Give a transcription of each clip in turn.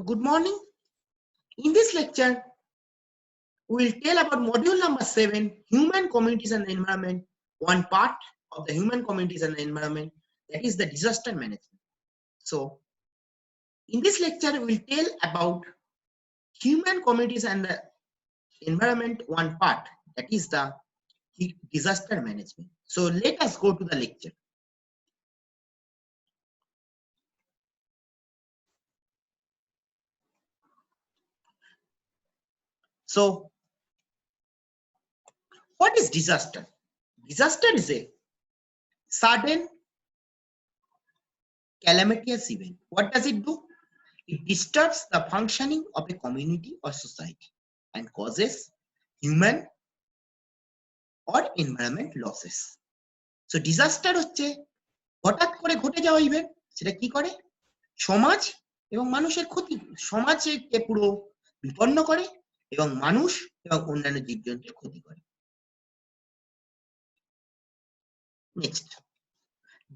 So good morning. In this lecture, we will tell about module number 7, human communities and the environment. One part of the human communities and the environment, that is the disaster management. So in this lecture, we will tell about human communities and the environment, one part, that is the disaster management. So let us go to the lecture. So what is disaster? Disaster is a sudden calamitous event. What does it do? It disturbs the functioning of a community or society and causes human or environment losses. So disaster হচ্ছে হঠাৎ করে ঘটে যাওয়া event, সেটা কি করে সমাজ এবং মানুষের ক্ষতি, সমাজকে পুরো বিপন্ন করে এবং মানুষ এবং অন্যান্য জীবজন্তুর ক্ষতি করে। Next,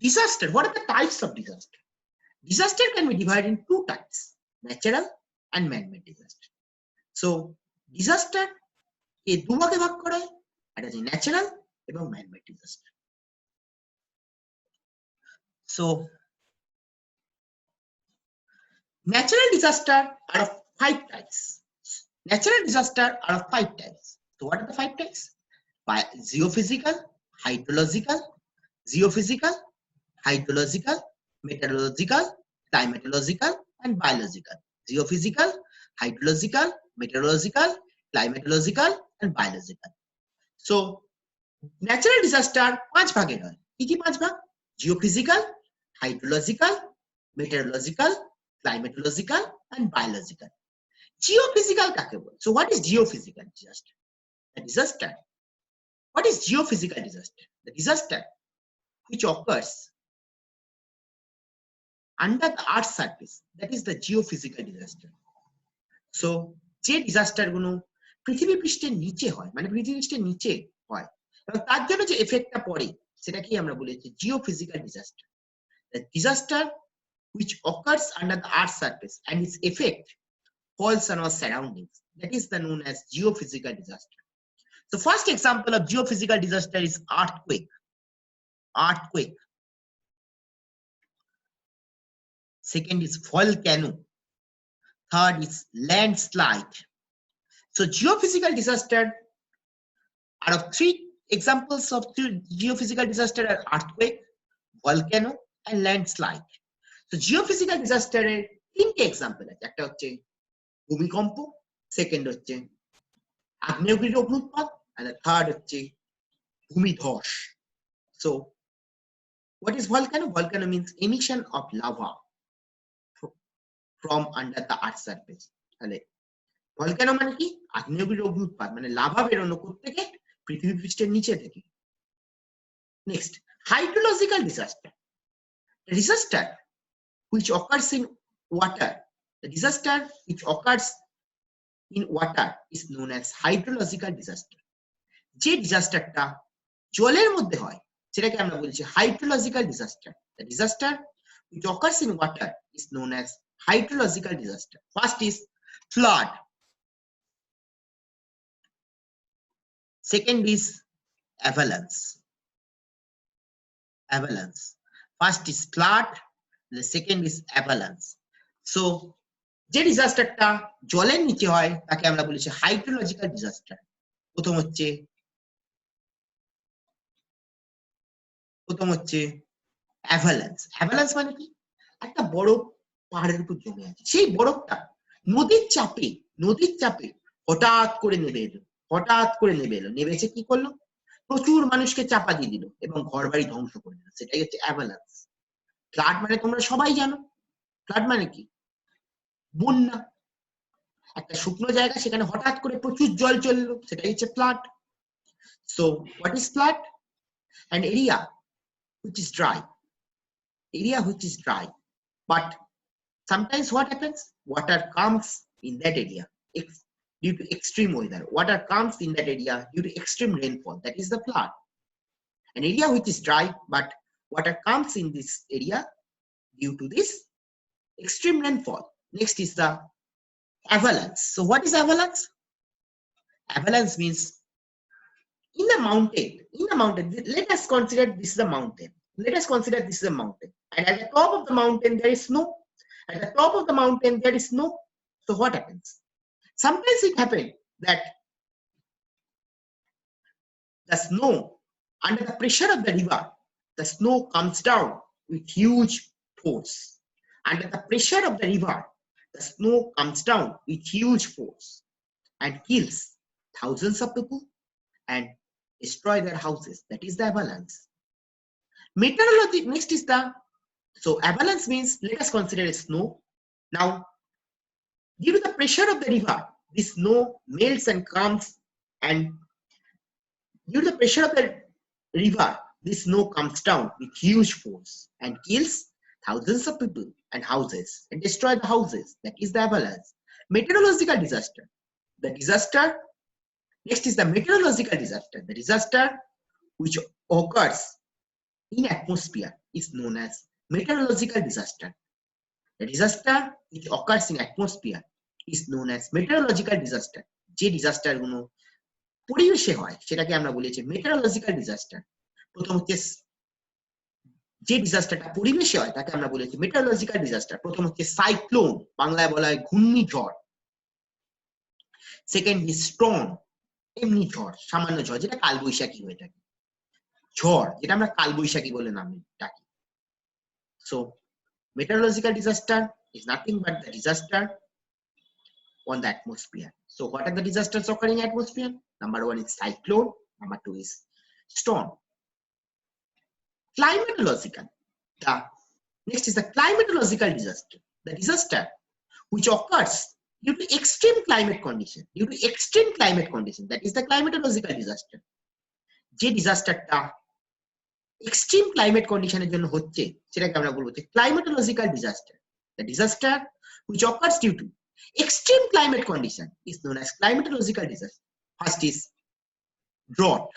disaster. What are the types of disaster? Disaster can be divided in two types: natural and man-made disaster. So disaster কে দুভাগে ভাগ করা হয়, এটা হচ্ছে ন্যাচারাল এবং man-made disaster. So natural disaster are of 5 types. Natural disaster are of 5 types. So what are the 5 types? By geophysical, hydrological, meteorological, climatological, and biological. Geophysical, hydrological, meteorological, climatological, and biological. So natural disaster 5 ভাগের হয়। কি কি 5 ভাগ? Geophysical, hydrological, meteorological, climatological, and biological. Geophysical কাকে বলে? So what is geophysical disaster? The disaster. What is geophysical disaster? The disaster which occurs under the earth's surface, that is the geophysical disaster. So যে disaster গুলো পৃথিবী পৃষ্ঠের নিচে হয়, মানে পৃথিবী পৃষ্ঠের নিচে হয় এবং তার জন্য যে এফেক্টটা পড়ে সেটাকেই আমরা বলেছি geophysical disaster. The disaster which occurs under the earth's surface and its effect falls on our surroundings, that is known as geophysical disaster. The first example of geophysical disaster is earthquake. Second is volcano. Third is landslide. So geophysical disaster are of 3 examples of geophysical disaster are earthquake, volcano, and landslide. So geophysical disaster এর 3টে example আছে। একটা হচ্ছে ভূমিকম্প, second হচ্ছে আগ্নেয়গিরির অগ্নুৎপাত, and the third হচ্ছে ভূমিধস. So what is volcano? Volcano means emission of lava from under the earth's surface. তাহলে ভলকানো মানে কি? আগ্নেয়গিরির অগ্নুৎপাত, মানে লাভা বেরোনো থেকে পৃথিবী পৃষ্ঠের নিচে থেকে। Next, hydrological disaster. The disaster which occurs in water. The disaster which occurs in water is known as hydrological disaster. যে ডিজাস্টারটা জলের মধ্যে হয় সেটাকে আমরা বলছি hydrological disaster. The disaster which occurs in water is known as hydrological disaster. First is flood. Second is avalanche. First is flood, the second is avalanche. So যে ডিজাস্টারটা জলের নিচে হয় তাকে আমরা বলেছি হাইড্রোলজিক্যাল ডিজাস্টার। প্রথম হচ্ছে অ্যাভালান্স। অ্যাভালান্স মানে কি? একটা বরফ পাহাড়ের উপর জমে আছে, সেই বরফটা নদীর চাপে হঠাৎ করে নেমে এলো। নেমেছে কি করলো? প্রচুর মানুষকে চাপা দিয়ে দিল এবং ঘরবাড়ি ধ্বংস করে দিল। সেটাই হচ্ছে অ্যাভালান্স। ফ্লাড মানে তোমরা সবাই জানো, ফ্লাড মানে কি? বন্যা। একটা শুকনো জায়গা, সেখানে হঠাৎ করে প্রচুর জল চললো, সেটাই হচ্ছে flood. So what is flood? An area which is dry, but sometimes what happens? Water comes in that area due to extreme weather. Water comes in that area due to extreme rainfall. That is the flood. An area which is dry, but water comes in this area due to this extreme rainfall. Next is the Avalanche. So what is avalanche? Avalanche means in a mountain, let us consider this is a mountain. Let us consider this is a mountain. And at the top of the mountain, there is snow. At the top of the mountain, there is snow. So what happens? Sometimes it happens that the snow, under the pressure of the river, the snow comes down with huge force. Under the pressure of the river, the snow comes down with huge force and kills thousands of people and destroy their houses. That is the avalanche. Meteorology, next is so avalanche means, let us consider a snow. Now, due to the pressure of the river, this snow melts and comes, and due to the pressure of the river, this snow comes down with huge force and kills thousands of people and houses and destroy the houses. That is the avalanche. Meteorological disaster. The disaster, next is the meteorological disaster. The disaster which occurs in atmosphere is known as meteorological disaster. The disaster which occurs in atmosphere is known as meteorological disaster. যে disaster গুলো পরিবেশে হয় সেটাকে আমরা বলেছি meteorological disaster. প্রথম হচ্ছে যে ডিজাস্টারটা পরিবেশে হয় তাকে আমরা বলেছি meteorological disaster. প্রথম হচ্ছে সাইক্লোন, বাংলায় বলা হয় ঘূর্ণিঝড়। সেকেন্ড ইজ স্টর্ম, এমনি ঝড়, সামান্য ঝড় যেটা কালবৈশাখী হয়ে থাকে। ঝড় যেটা আমরা কালবৈশাখী বলে নাম ডাকি। So meteorological disaster is nothing but the disaster on the atmosphere. So what are the disasters occurring in atmosphere? Number one is cyclone, number two is storm. Climatological. Next is the climatological disaster. The disaster which occurs due to extreme climate condition. Due to extreme climate condition, that is the climatological disaster. যে ডিজাস্টারটা extreme climate কন্ডিশনের জন্য হচ্ছে সেটাকে আমরা বলবো যে ক্লাইমেটোলজিক্যাল disaster. The disaster which occurs due to extreme climate condition is known as climatological disaster. First is drought,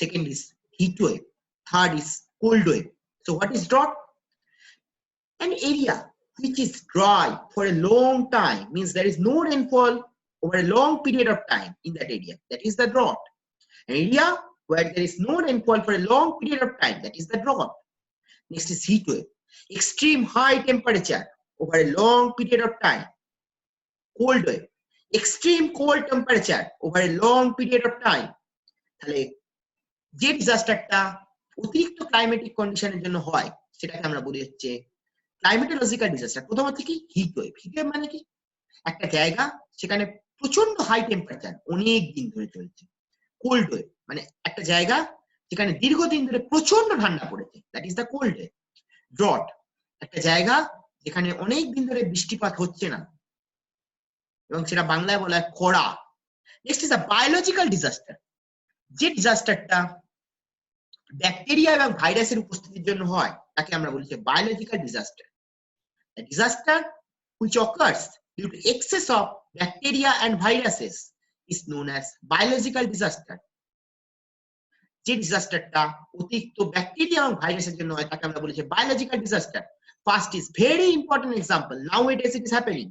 second is heat wave, third is cold wave. So what is drought? An area which is dry for a long time, means there is no rainfall over a long period of time in that area. That is the drought. An area where there is no rainfall for a long period of time, that is the drought. Next is heat wave, extreme high temperature over a long period of time. Cold wave, extreme cold temperature over a long period of time. তাহলে যে ডিজাস্টারটা অতিরিক্ত climatic কন্ডিশনের জন্য হয় সেটাকে আমরা বলি হচ্ছে ক্লাইমেটোলজিক্যাল ডিজাস্টার। প্রথম হচ্ছে কি হিট ওয়েভ। হিট ওয়েভ মানে কি? একটা জায়গা সেখানে প্রচন্ড হাই টেম্পারেচার অনেক দিন ধরে চলছে। কোল্ড ওয়েভ মানে একটা জায়গা যেখানে দীর্ঘদিন ধরে প্রচন্ড ঠান্ডা পড়েছে, that is the cold wave. Drought একটা জায়গা যেখানে অনেক দিন ধরে বৃষ্টিপাত হচ্ছে না এবং সেটা বাংলায় বলা হয় খরা। Next is the biological disaster. যে ডিজাস্টারটা ব্যাকটেরিয়া এবং ভাইরাসের উপস্থিতির জন্য হয় তাকে আমরা বলি biological disaster. The disaster which occurs due to excess of bacteria and viruses is known as biological disaster. যে ডিজাস্টারটা অতিরিক্ত ব্যাকটেরিয়া এবং ভাইরাসের জন্য হয় তাকে আমরা বলি biological disaster. First is very important example. Nowadays it is happening.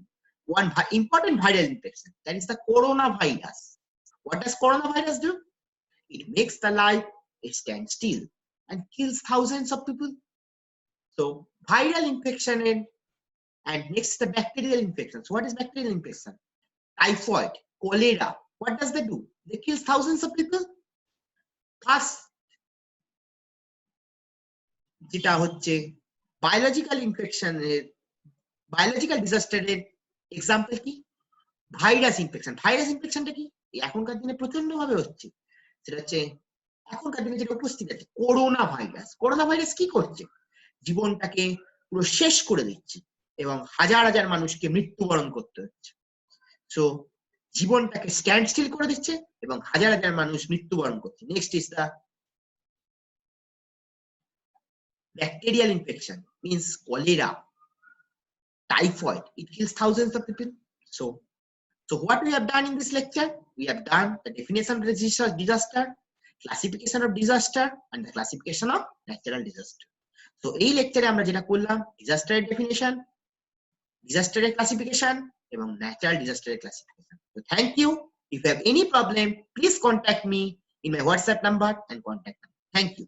One important viral infection, that is the coronavirus. What does coronavirus do? It makes the life stand still and kills thousands of people. So viral infection and next the bacterial infections. What is bacterial infection? Typhoid, cholera. What does they do? They kill thousands of people. First, যেটা হচ্ছে biological infection এর biological ডিজাস্টারের example কি? Virus infection. Virus ইনফেকশনটা কি? এখনকার দিনে প্রচন্ড ভাবে হচ্ছে। সেটা হচ্ছে এখনকার দিনে যেটা উপস্থিত আছে করোনা ভাইরাস। করোনা ভাইরাস কি করছে? জীবনটাকে পুরো শেষ করে দিচ্ছে এবং হাজার হাজার মানুষকে মৃত্যুবরণ করতে হচ্ছে। সো জীবনটাকে স্ট্যান্ড স্টিল করে দিচ্ছে এবং হাজার হাজার মানুষ মৃত্যুবরণ করছে। Next is the bacterial infection, means cholera, typhoid. It kills thousands of people. So what we have done in this lecture? We have done the definition of disaster, classification of disaster, and the classification of natural disaster. So এই লেকচারে আমরা যেটা করলাম, disaster definition, ডিজাস্টারের classification এবং natural ডিজাস্টারের classification. So thank you. If you have any problem, please contact me in my WhatsApp number and contact number. Thank you.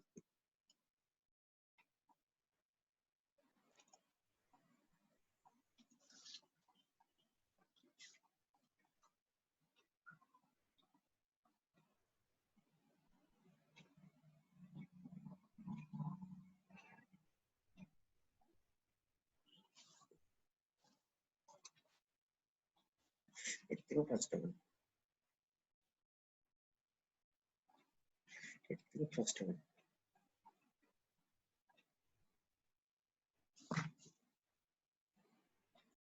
এর থেকেও ফার্স্ট হবে, এর থেকেও ফার্স্ট হবে।